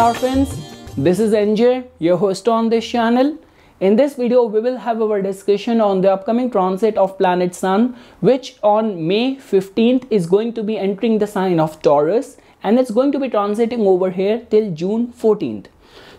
Namaskar friends, this is NJ, your host on this channel. In this video, we will have our discussion on the upcoming transit of planet Sun, which on May 15th is going to be entering the sign of Taurus, and it's going to be transiting over here till June 14th.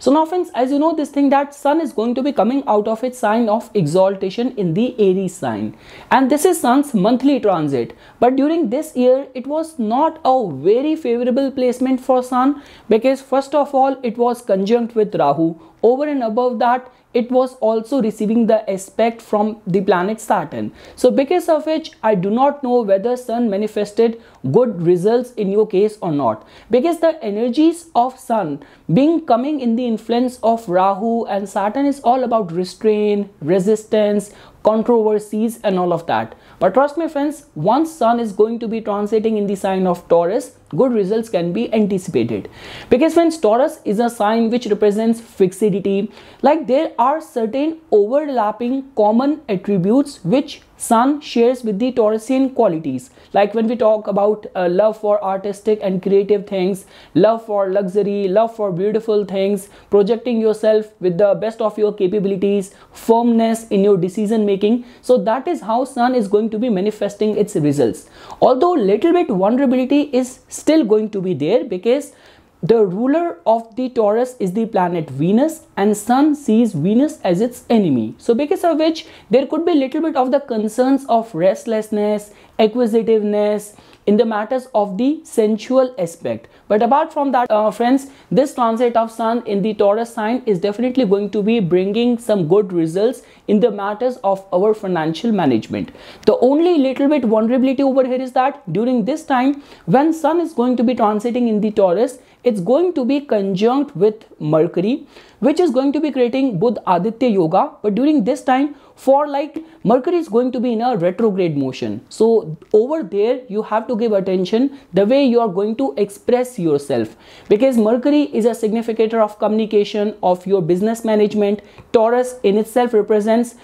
So now friends, as you know this thing that Sun is going to be coming out of its sign of exaltation in the Aries sign, and this is Sun's monthly transit. But during this year it was not a very favorable placement for Sun, because first of all it was conjunct with Rahu. Over and above that, it was also receiving the aspect from the planet Saturn. So because of which I do not know whether Sun manifested good results in your case or not, because the energies of Sun being coming in the influence of Rahu and Saturn is all about restraint, resistance, controversies and all of that. But trust me friends, once Sun is going to be transiting in the sign of Taurus, good results can be anticipated. Because friends, Taurus is a sign which represents fixity. Like there are certain overlapping common attributes which Sun shares with the Taurusian qualities. Like when we talk about love for artistic and creative things, love for luxury, love for beautiful things, projecting yourself with the best of your capabilities, firmness in your decision making. So that is how Sun is going to be manifesting its results. Although little bit vulnerability is still going to be there, because the ruler of the Taurus is the planet Venus, and Sun sees Venus as its enemy. So because of which there could be a little bit of the concerns of restlessness, acquisitiveness in the matters of the sensual aspect. But apart from that, friends, this transit of Sun in the Taurus sign is definitely going to be bringing some good results in the matters of our financial management. The only little bit vulnerability over here is that during this time when Sun is going to be transiting in the Taurus, it's going to be conjunct with Mercury, which is going to be creating Buddha Aditya Yoga. But during this time, for like Mercury is going to be in a retrograde motion. So over there you have to give attention the way you are going to express yourself, because Mercury is a significator of communication, of your business management. Taurus in itself represents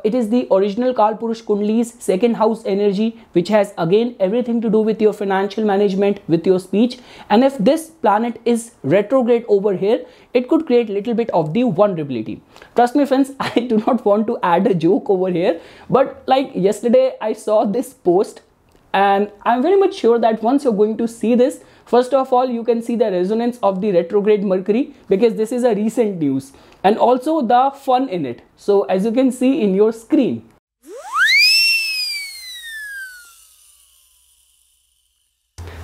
it is the original Kalpurush Kundali's second house energy, which has again everything to do with your financial management, with your speech. And if this planet is retrograde over here, it could create little bit of the vulnerability. Trust me friends, I do not want to add a joke over here, but like yesterday I saw this post, and I'm very much sure that once you're going to see this, first of all you can see the resonance of the retrograde Mercury, because this is a recent news, and also the fun in it. So as you can see in your screen,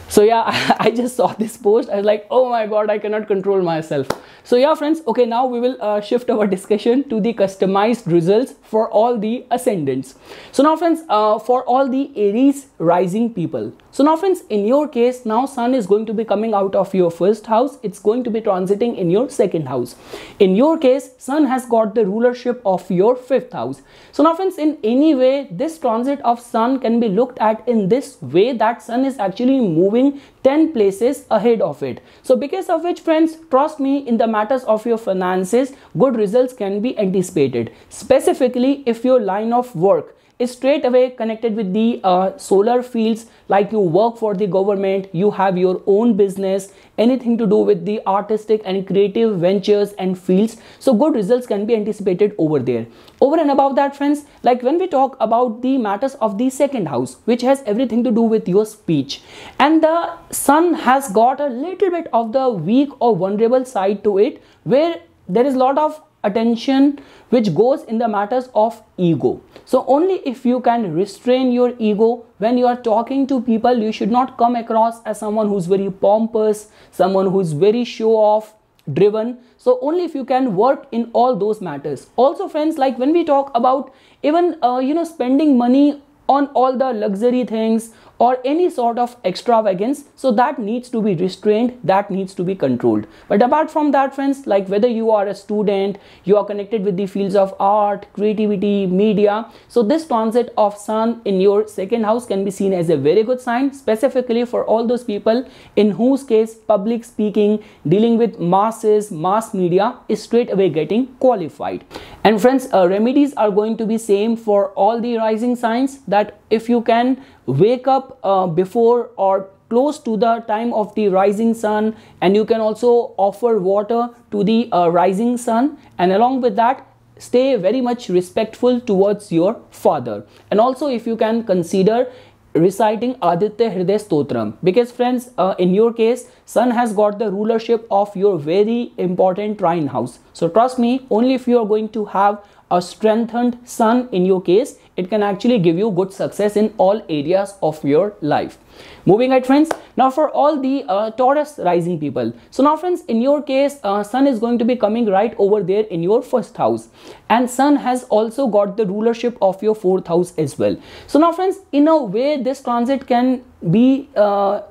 so yeah, I just saw this post. I was like, oh my god, I cannot control myself. So yeah friends, okay, now we will shift our discussion to the customized results for all the ascendants. So now friends, for all the Aries rising people. So now friends, in your case, now Sun is going to be coming out of your first house. It's going to be transiting in your second house. In your case, Sun has got the rulership of your fifth house. So now friends, in any way, this transit of Sun can be looked at in this way, that Sun is actually moving 10 places ahead of it. So because of which friends, trust me, in the matters of your finances, good results can be anticipated. Specifically if your line of work is straight away connected with the solar fields, like you work for the government, you have your own business, anything to do with the artistic and creative ventures and fields, so good results can be anticipated over there. Over and above that friends, like when we talk about the matters of the second house, which has everything to do with your speech, and the Sun has got a little bit of the weak or vulnerable side to it, where there is a lot of attention which goes in the matters of ego. So only if you can restrain your ego when you are talking to people, you should not come across as someone who's very pompous, someone who's very show off driven. So only if you can work in all those matters. Also friends, like when we talk about even spending money on all the luxury things or any sort of extravagance, so that needs to be restrained, that needs to be controlled. But apart from that friends, like whether you are a student, you are connected with the fields of art, creativity, media, so this transit of Sun in your second house can be seen as a very good sign, specifically for all those people in whose case public speaking, dealing with masses, mass media is straight away getting qualified. And friends, remedies are going to be same for all the rising signs, that if you can wake up before or close to the time of the rising sun, and you can also offer water to the rising sun, and along with that stay very much respectful towards your father. And also if you can consider reciting Aditya Hriday Stotram, because friends, in your case sun has got the rulership of your very important trine house. So trust me, only if you are going to have a strengthened sun in your case, it can actually give you good success in all areas of your life. Moving ahead friends, now for all the Taurus rising people, so now friends, in your case sun is going to be coming right over there in your first house, and sun has also got the rulership of your fourth house as well. So now friends, in a way this transit can be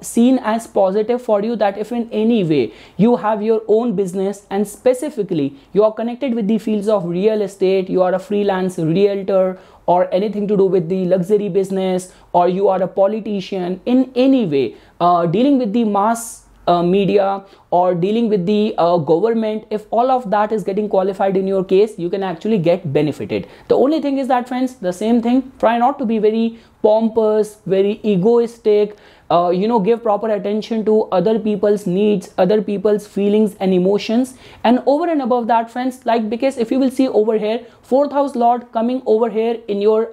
seen as positive for you, that if in any way you have your own business and specifically you are connected with the fields of real estate, you are a freelance realtor or anything to do with the luxury business, or you are a politician, in any way dealing with the mass media or dealing with the government, if all of that is getting qualified in your case, you can actually get benefited. The only thing is that friends, the same thing, try not to be very pompous, very egoistic, give proper attention to other people's needs, other people's feelings and emotions. And over and above that friends, like, because if you will see over here, fourth house lord coming over here in your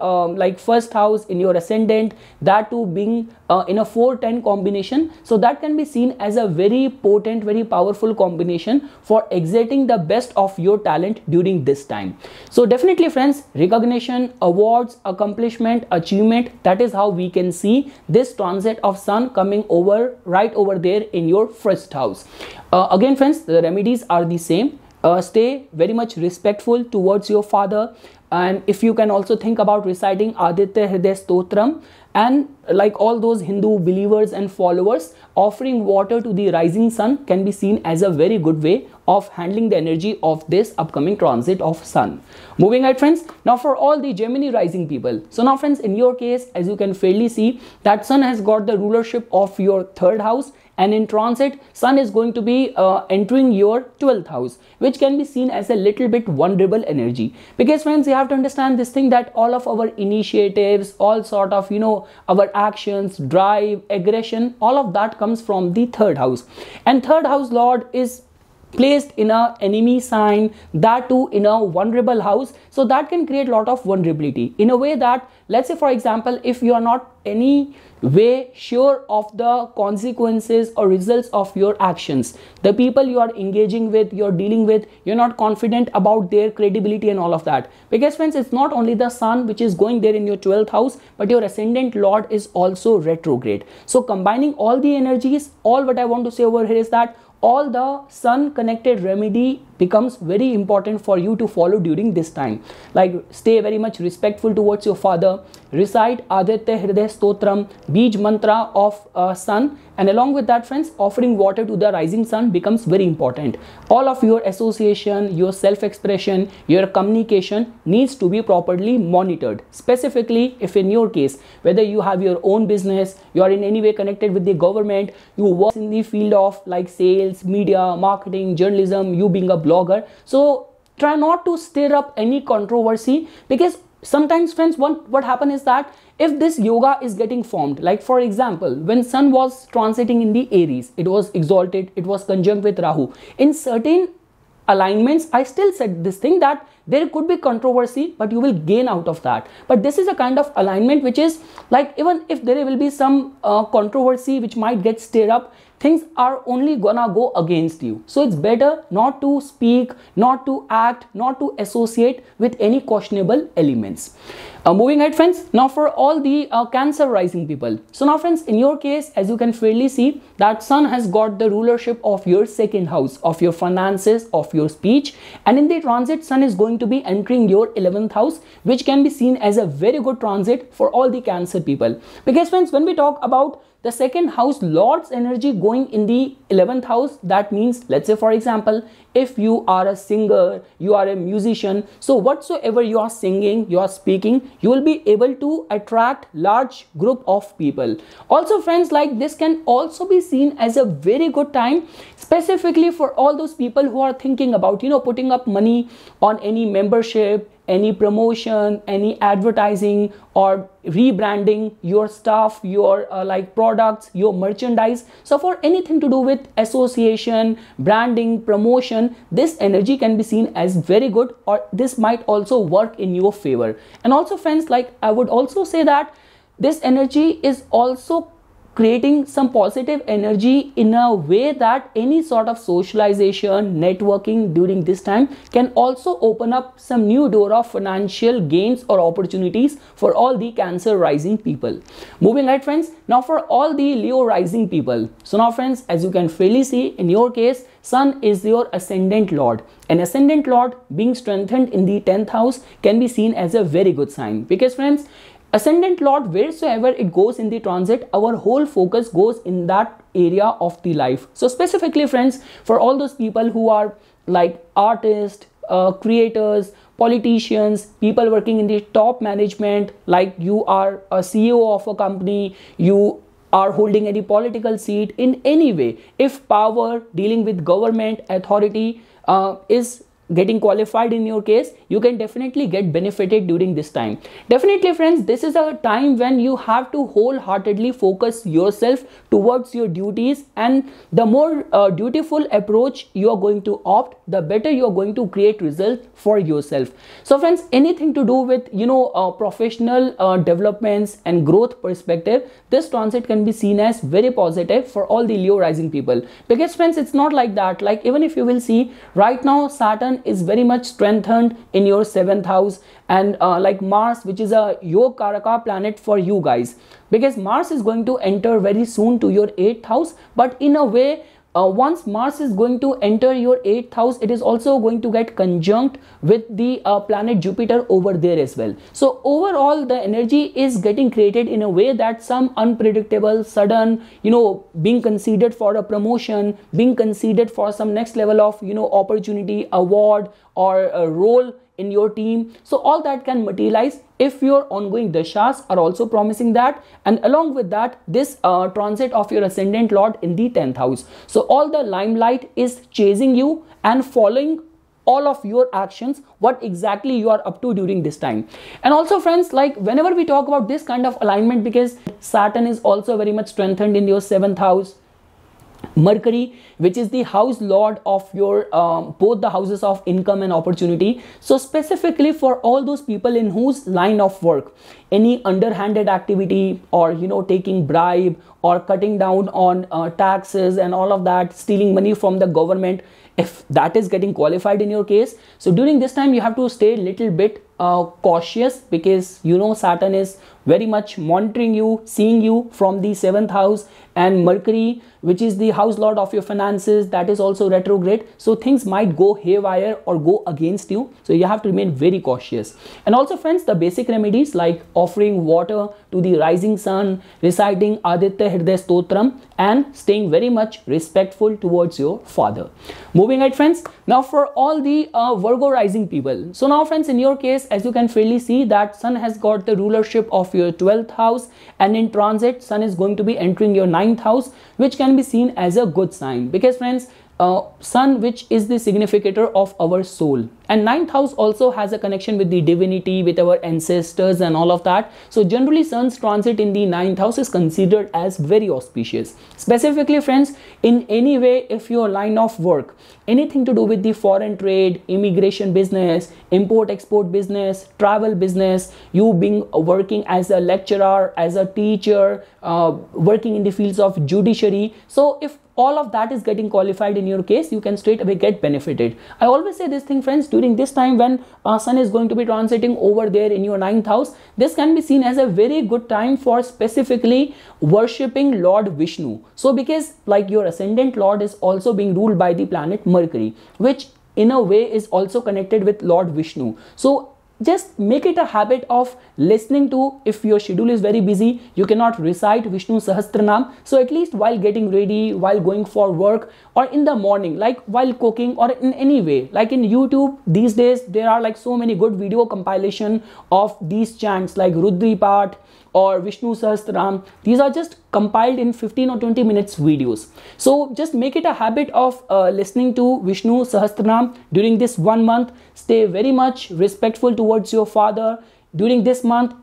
first house, in your ascendant, that too being in a 4-10 combination, so that can be seen as a very potent, very powerful combination for exerting the best of your talent during this time. So definitely friends, recognition, awards, accomplishment, achievement, that is how we can see this transit of sun coming over right over there in your first house. Again friends, the remedies are the same. Stay very much respectful towards your father, and if you can also think about reciting Aditya Hriday Stotram, and like all those Hindu believers and followers, offering water to the rising sun can be seen as a very good way of handling the energy of this upcoming transit of sun. Moving ahead friends, now for all the Gemini rising people, so now friends, in your case, as you can fairly see that sun has got the rulership of your third house, and in transit sun is going to be entering your 12th house, which can be seen as a little bit vulnerable energy, because friends, you have to understand this thing, that all of our initiatives, all sort of our actions, drive, aggression, all of that comes from the third house, and third house lord is placed in a enemy sign, that too in a vulnerable house. So that can create a lot of vulnerability in a way that, let's say for example, if you are not any way sure of the consequences or results of your actions, the people you are engaging with, you're dealing with, you're not confident about their credibility and all of that, because friends, it's not only the sun which is going there in your 12th house, but your ascendant lord is also retrograde. So combining all the energies, all what I want to say over here is that all the sun connected remedy becomes very important for you to follow during this time. Like, stay very much respectful towards your father, recite Aditya Hriday Stotram, Bij mantra of sun, and along with that friends, offering water to the rising sun becomes very important. All of your association, your self-expression, your communication needs to be properly monitored. Specifically, if in your case, whether you have your own business, you are in any way connected with the government, you work in the field of like sales, media, marketing, journalism, you being a blogger, so try not to stir up any controversy, because sometimes friends, what happens is that if this yoga is getting formed, like for example, when sun was transiting in the Aries, it was exalted, it was conjunct with Rahu. In certain alignments, I still said this thing, that there could be controversy, but you will gain out of that. But this is a kind of alignment which is like, even if there will be some controversy which might get stirred up, things are only gonna go against you. So it's better not to speak, not to act, not to associate with any questionable elements. Moving ahead friends, now for all the Cancer rising people. So now friends, in your case, as you can fairly see that sun has got the rulership of your second house, of your finances, of your speech, and in the transit sun is going to be entering your 11th house, which can be seen as a very good transit for all the Cancer people. Because friends, when we talk about the second house lord's energy going in the 11th house, that means, let's say for example, if you are a singer, you are a musician, so whatsoever you are singing, you are speaking, you will be able to attract large group of people. Also friends, like this can also be seen as a very good time, specifically for all those people who are thinking about putting up money on any membership, any promotion, any advertising, or rebranding your stuff, your like products, your merchandise. So for anything to do with association, branding, promotion, this energy can be seen as very good, or this might also work in your favor. And also friends, like I would also say that this energy is also creating some positive energy in a way that any sort of socialization, networking during this time can also open up some new door of financial gains or opportunities for all the Cancer rising people. Moving ahead friends, now for all the Leo rising people. So now friends, as you can freely see, in your case, Sun is your ascendant lord, and ascendant lord being strengthened in the 10th house can be seen as a very good sign, because friends, ascendant lord, wheresoever it goes in the transit, our whole focus goes in that area of the life. So specifically friends, for all those people who are like artists, creators, politicians, people working in the top management, like you are a CEO of a company, you are holding any political seat in any way, if power, dealing with government, authority is getting qualified in your case, you can definitely get benefited during this time. Definitely friends, this is a time when you have to wholeheartedly focus yourself towards your duties, and the more dutiful approach you are going to opt, the better you are going to create results for yourself. So friends, anything to do with professional developments and growth perspective, this transit can be seen as very positive for all the Leo rising people, because friends, it's not like that. Like even if you will see right now, Saturn is very much strengthened in your 7th house, and like Mars, which is a Yoga Karaka planet for you guys, because Mars is going to enter very soon to your 8th house. But in a way, once Mars is going to enter your 8th house, it is also going to get conjunct with the planet Jupiter over there as well. So overall, the energy is getting created in a way that some unpredictable, sudden, being considered for a promotion, being considered for some next level of, opportunity, award, or a role in your team. So all that can materialize if your ongoing dashas are also promising that, and along with that, this transit of your ascendant lord in the 10th house. So all the limelight is chasing you and following all of your actions, what exactly you are up to during this time. And also friends, like whenever we talk about this kind of alignment, because Saturn is also very much strengthened in your 7th house, Mercury, which is the house lord of your both the houses of income and opportunity. So specifically for all those people in whose line of work any underhanded activity, or taking bribe, or cutting down on taxes and all of that, stealing money from the government, if that is getting qualified in your case, so during this time you have to stay a little bit cautious, because Saturn is very much monitoring you, seeing you from the 7th house, and Mercury, which is the house lord of your finances, that is also retrograde. So things might go haywire or go against you, so you have to remain very cautious. And also friends, the basic remedies like offering water to the rising sun, reciting Aditya Hriday Stotram, and staying very much respectful towards your father. Moving ahead friends, now for all the Virgo rising people. So now friends, in your case, as you can freely see that Sun has got the rulership of your 12th house, and in transit Sun is going to be entering your 9th house, which can be seen as a good sign, because friends, Sun, which is the significator of our soul, and 9th house also has a connection with the divinity, with our ancestors and all of that. So generally Sun's transit in the 9th house is considered as very auspicious. Specifically friends, in any way, if your line of work, anything to do with the foreign trade, immigration business, import export business, travel business, you being working as a lecturer, as a teacher, working in the fields of judiciary, so if all of that is getting qualified in your case, you can straight away get benefited. I always say this thing friends, during this time when Sun is going to be transiting over there in your 9th house, this can be seen as a very good time for specifically worshipping Lord Vishnu. So because like your ascendant lord is also being ruled by the planet Mercury, which in a way is also connected with Lord Vishnu. So just make it a habit of listening to, if your schedule is very busy, you cannot recite Vishnu Sahasranam, so at least while getting ready, while going for work, or in the morning, like while cooking, or in any way, like in YouTube these days there are like so many good video compilation of these chants like Rudri Path, or Vishnu Sahasranam. These are just compiled in 15 or 20 minutes videos. So just make it a habit of listening to Vishnu Sahasranam during this 1 month. Stay very much respectful towards your father during this month.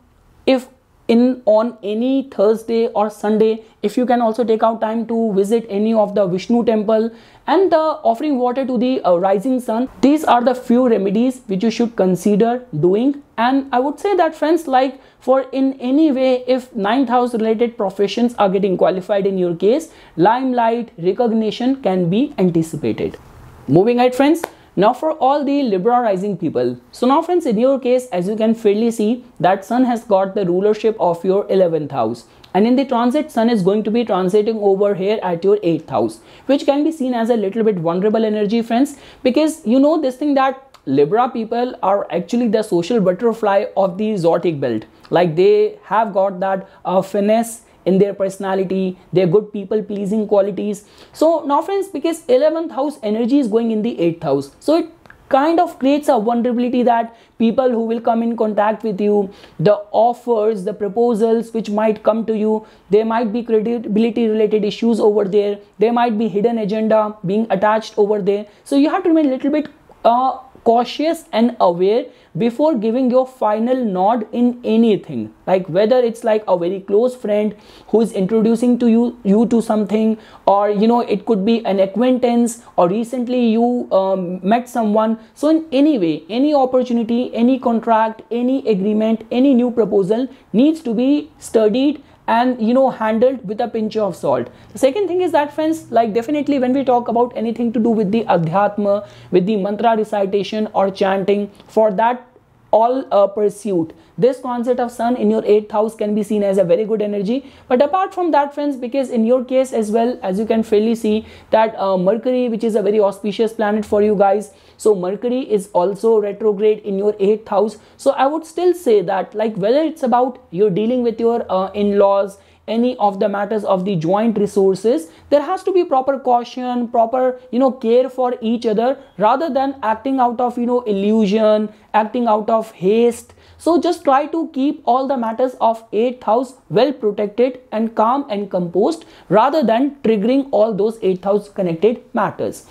If on any Thursday or Sunday, if you can also take out time to visit any of the Vishnu temple and offering water to the rising sun. These are the few remedies which you should consider doing. And I would say that, friends, like for in any way, if 9th house related professions are getting qualified in your case, limelight, recognition can be anticipated. Moving ahead, friends. Now for all the Libra rising people. So now, friends, in your case, as you can fairly see that Sun has got the rulership of your 11th house. And in the transit, Sun is going to be transiting over here at your 8th house, which can be seen as a little bit vulnerable energy, friends, because you know this thing that Libra people are actually the social butterfly of the zodiac belt. Like they have got that finesse in their personality, their good people pleasing qualities. So now, friends, because 11th house energy is going in the 8th house, so it kind of creates a vulnerability that people who will come in contact with you, the offers, the proposals which might come to you, there might be credibility related issues over there, there might be hidden agenda being attached over there. So you have to remain a little bit cautious and aware before giving your final nod in anything, like whether it's like a very close friend who is introducing to you to something, or you know, it could be an acquaintance, or recently you met someone. So in any way, any opportunity, any contract, any agreement, any new proposal needs to be studied and you know, handled with a pinch of salt. The second thing is that, friends, like definitely when we talk about anything to do with the adhyatma, with the mantra recitation or chanting, for that all pursuit, this concept of Sun in your 8th house can be seen as a very good energy. But apart from that, friends, because in your case as well, as you can fairly see that Mercury, which is a very auspicious planet for you guys, so Mercury is also retrograde in your 8th house. So I would still say that, like whether it's about you're dealing with your in-laws, any of the matters of the joint resources, there has to be proper caution, proper, you know, care for each other, rather than acting out of, you know, illusion, acting out of haste. So just try to keep all the matters of 8th house well protected and calm and composed, rather than triggering all those 8th house connected matters.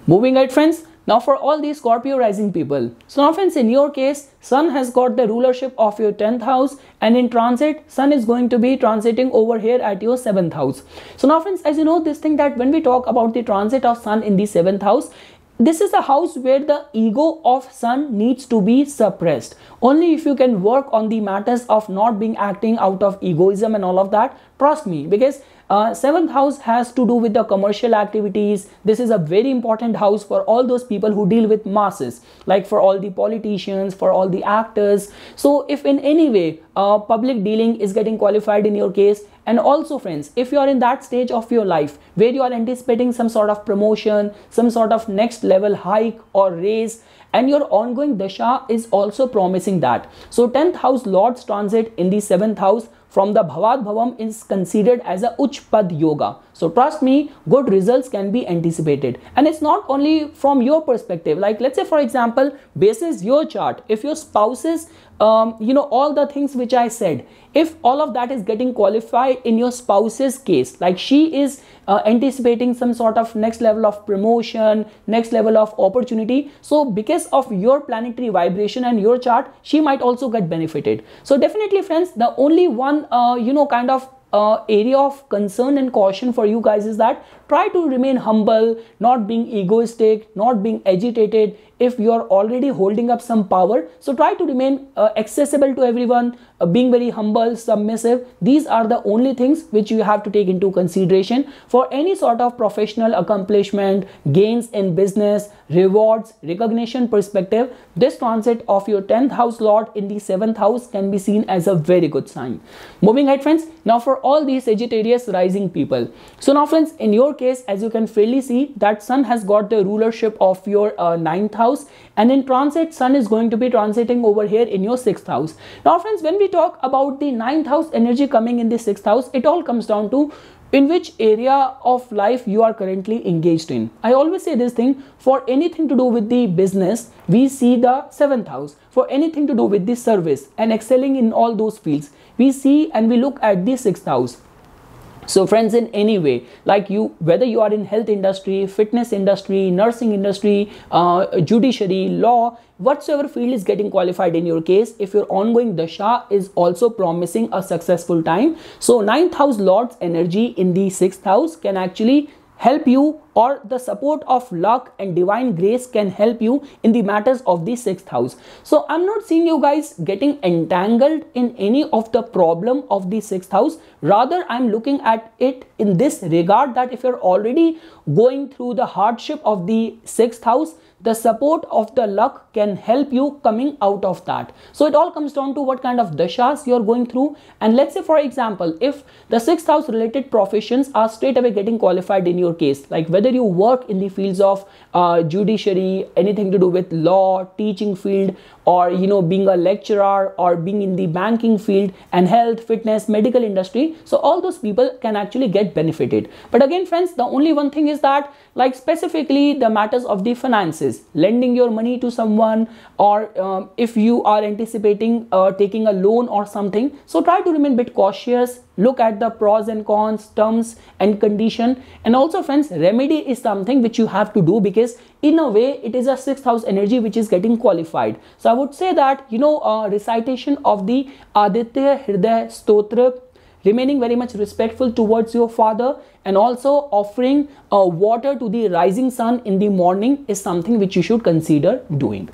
Moving ahead, friends. Now for all these Scorpio rising people. So now, friends, in your case, Sun has got the rulership of your 10th house, and in transit, Sun is going to be transiting over here at your 7th house. So now, friends, as you know this thing that when we talk about the transit of Sun in the 7th house, this is a house where the ego of Sun needs to be suppressed. Only if you can work on the matters of not being acting out of egoism and all of that, trust me, because 7th house has to do with the commercial activities. This is a very important house for all those people who deal with masses, like for all the politicians, for all the actors. So if in any way public dealing is getting qualified in your case, and also, friends, if you are in that stage of your life where you are anticipating some sort of promotion, some sort of next level hike or raise, and your ongoing dasha is also promising that. So 10th house Lord's transit in the 7th house from the Bhavad Bhavam is considered as a Uchpad Yoga. So trust me, good results can be anticipated. And it's not only from your perspective. Like let's say, for example, basis your chart, if your spouse's you know, all the things which I said, if all of that is getting qualified in your spouse's case, like she is anticipating some sort of next level of promotion, next level of opportunity, so because of your planetary vibration and your chart, she might also get benefited. So definitely, friends, the only one you know, kind of area of concern and caution for you guys is that try to remain humble, not being egoistic, not being agitated. If you are already holding up some power, so try to remain accessible to everyone, being very humble, submissive. These are the only things which you have to take into consideration for any sort of professional accomplishment, gains in business, rewards, recognition perspective. This transit of your 10th house Lord in the 7th house can be seen as a very good sign. Moving ahead, friends, now for all these Sagittarius rising people. So now, friends, in your case, as you can fairly see that Sun has got the rulership of your 9th house, and in transit, Sun is going to be transiting over here in your 6th house. Now, friends, when we talk about the 9th house energy coming in the 6th house, it all comes down to in which area of life you are currently engaged in. I always say this thing, for anything to do with the business, we see the 7th house. For anything to do with the service and excelling in all those fields, we see and we look at the 6th house. So friends, in any way, like you, whether you are in health industry, fitness industry, nursing industry, judiciary, law, whatsoever field is getting qualified in your case, if your ongoing dasha is also promising a successful time, so 9th house lord's energy in the 6th house can actually help you, or the support of luck and divine grace can help you in the matters of the 6th house. So I'm not seeing you guys getting entangled in any of the problem of the 6th house. Rather, I'm looking at it in this regard, that if you're already going through the hardship of the 6th house, the support of the luck can help you coming out of that. So it all comes down to what kind of dashas you're going through. And let's say, for example, if the 6th house related professions are straight away getting qualified in your case, like whether you work in the fields of judiciary, anything to do with law, teaching field, or being a lecturer, or being in the banking field, and health, fitness, medical industry, so all those people can actually get benefited. But again friends, the only one thing is that, like specifically the matters of the finances, lending your money to someone, or if you are anticipating taking a loan or something, so try to remain a bit cautious. Look at the pros and cons, terms and condition. And also friends, remedy is something which you have to do, because in a way it is a 6th house energy which is getting qualified. So I would say that recitation of the Aditya Hriday Stotra, remaining very much respectful towards your father, and also offering water to the rising sun in the morning is something which you should consider doing.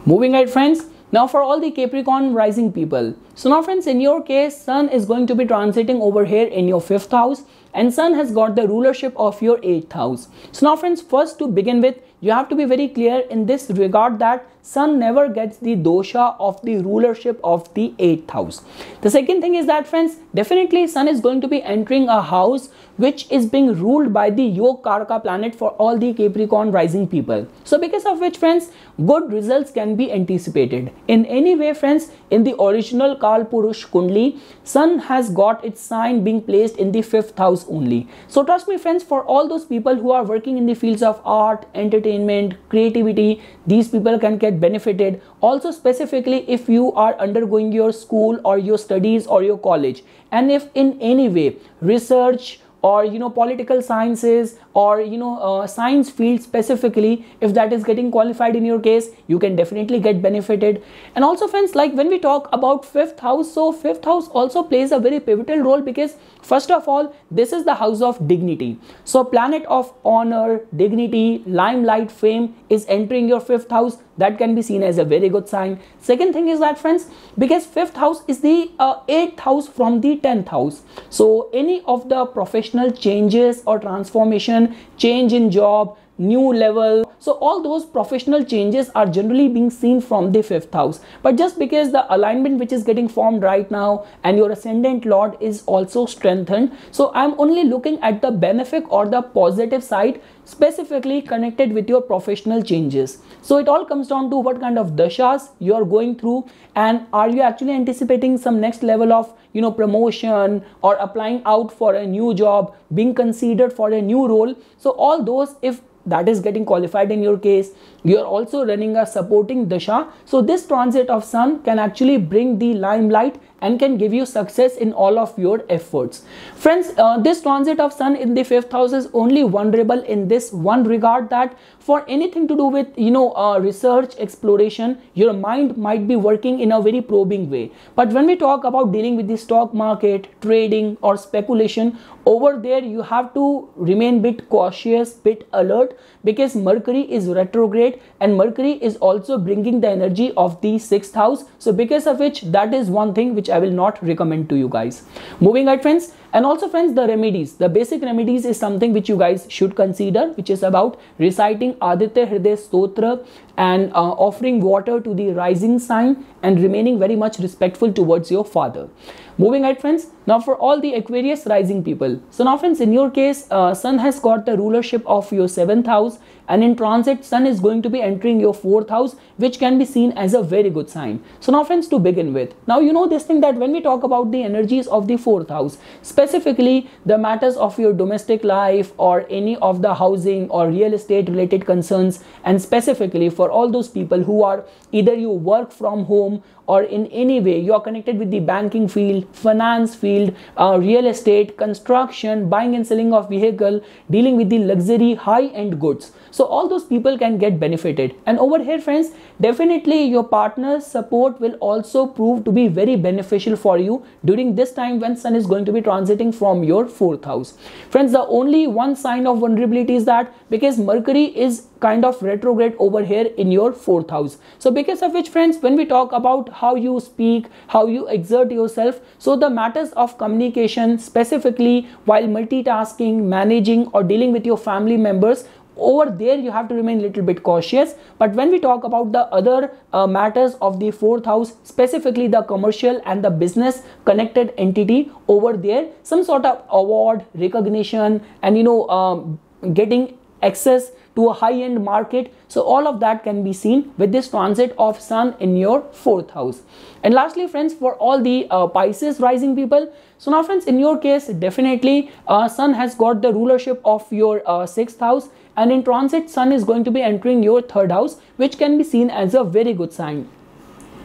Moving ahead friends, now for all the Capricorn rising people. So now friends, in your case, sun is going to be transiting over here in your 5th house, and sun has got the rulership of your 8th house. So now friends, first to begin with, you have to be very clear in this regard that sun never gets the dosha of the rulership of the 8th house. The second thing is that friends, definitely sun is going to be entering a house which is being ruled by the Yog Karaka planet for all the Capricorn rising people. So because of which friends, good results can be anticipated. In any way friends, in the original Kal Purush Kundli, sun has got its sign being placed in the 5th house only. So trust me friends, for all those people who are working in the fields of art, entertainment, creativity, these people can get benefited. Also specifically if you are undergoing your school or your studies or your college, and if in any way research or political sciences or science field specifically, if that is getting qualified in your case, you can definitely get benefited. And also friends, like when we talk about 5th house, so 5th house also plays a very pivotal role, because first of all, this is the house of dignity. So planet of honor, dignity, limelight, fame is entering your 5th house. That can be seen as a very good sign. Second thing is that friends, because 5th house is the 8th house from the 10th house, so any of the professional changes or transformation, change in job, new level, so all those professional changes are generally being seen from the 5th house. But just because the alignment which is getting formed right now and your ascendant lord is also strengthened, so I'm only looking at the benefit or the positive side specifically connected with your professional changes. So it all comes down to what kind of dashas you are going through, and are you actually anticipating some next level of promotion, or applying out for a new job, being considered for a new role. So all those, if that is getting qualified in your case, you are also running a supporting dasha. So this transit of sun can actually bring the limelight and can give you success in all of your efforts. Friends, this transit of sun in the 5th house is only vulnerable in this one regard, that for anything to do with research, exploration, your mind might be working in a very probing way. But when we talk about dealing with the stock market, trading or speculation, over there you have to remain bit cautious, bit alert, because Mercury is retrograde and Mercury is also bringing the energy of the 6th house. So because of which, that is one thing which I will not recommend to you guys. Moving ahead friends, and also friends, the remedies, the basic remedies is something which you guys should consider, which is about reciting Aditya Hriday Stotra and offering water to the rising sign and remaining very much respectful towards your father. Moving ahead, friends, now for all the Aquarius rising people. So now friends, in your case, Sun has got the rulership of your 7th house, and in transit Sun is going to be entering your 4th house, which can be seen as a very good sign. So now friends, to begin with, now you know this thing that when we talk about the energies of the 4th house, specifically the matters of your domestic life or any of the housing or real estate related concerns, and specifically for all those people who are either you work from home or in any way you are connected with the banking field, finance field, real estate, construction, buying and selling of vehicle, dealing with the luxury high-end goods. So all those people can get benefited. And over here, friends, definitely your partner's support will also prove to be very beneficial for you during this time when Sun is going to be transiting from your 4th house. Friends, the only one sign of vulnerability is that because Mercury is kind of retrograde over here in your 4th house. So because of which, friends, when we talk about how you speak, how you exert yourself, so the matters of communication, specifically while multitasking, managing or dealing with your family members, over there you have to remain a little bit cautious. But when we talk about the other matters of the 4th house, specifically the commercial and the business connected entity, over there some sort of award, recognition, and getting access to a high-end market, so all of that can be seen with this transit of Sun in your 4th house. And lastly, friends, for all the Pisces rising people, so now friends, in your case, definitely Sun has got the rulership of your 6th house, and in transit Sun is going to be entering your 3rd house, which can be seen as a very good sign.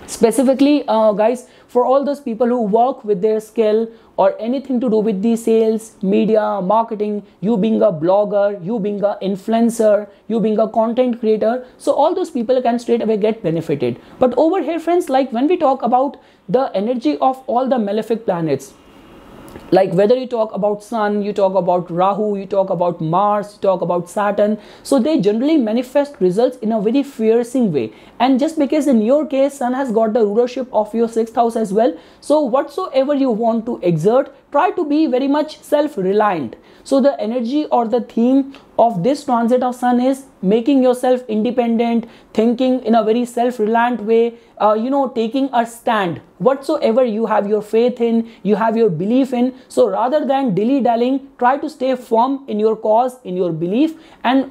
Specifically, guys, for all those people who work with their skill or anything to do with the sales, media, marketing, you being a blogger, you being an influencer, you being a content creator, so all those people can straight away get benefited. But over here, friends, like when we talk about the energy of all the malefic planets, like whether you talk about Sun, you talk about Rahu, you talk about Mars, you talk about Saturn, so they generally manifest results in a very fearsome way. And just because in your case Sun has got the rulership of your 6th house as well, so whatsoever you want to exert, try to be very much self-reliant. So the energy or the theme of this transit of Sun is making yourself independent, thinking in a very self-reliant way, taking a stand. Whatsoever you have your faith in, you have your belief in, so rather than dilly-dallying, try to stay firm in your cause, in your belief. And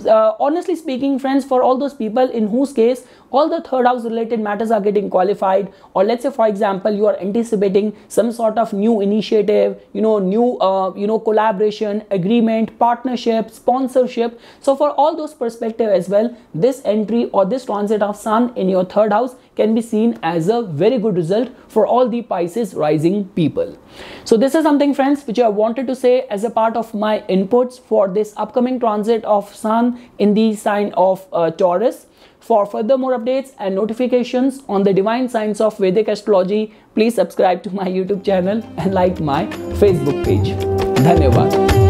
honestly speaking, friends, for all those people in whose case all the 3rd house related matters are getting qualified, or let's say for example you are anticipating some sort of new initiative, new collaboration, agreement, partnership, sponsorship, so for all those perspective as well, this entry or this transit of Sun in your 3rd house can be seen as a very good result for all the Pisces rising people. So this is something, friends, which I wanted to say as a part of my inputs for this upcoming transit of Sun in the sign of Taurus. For further more updates and notifications on the divine science of Vedic astrology, please subscribe to my YouTube channel and like my Facebook page. Dhanyavad.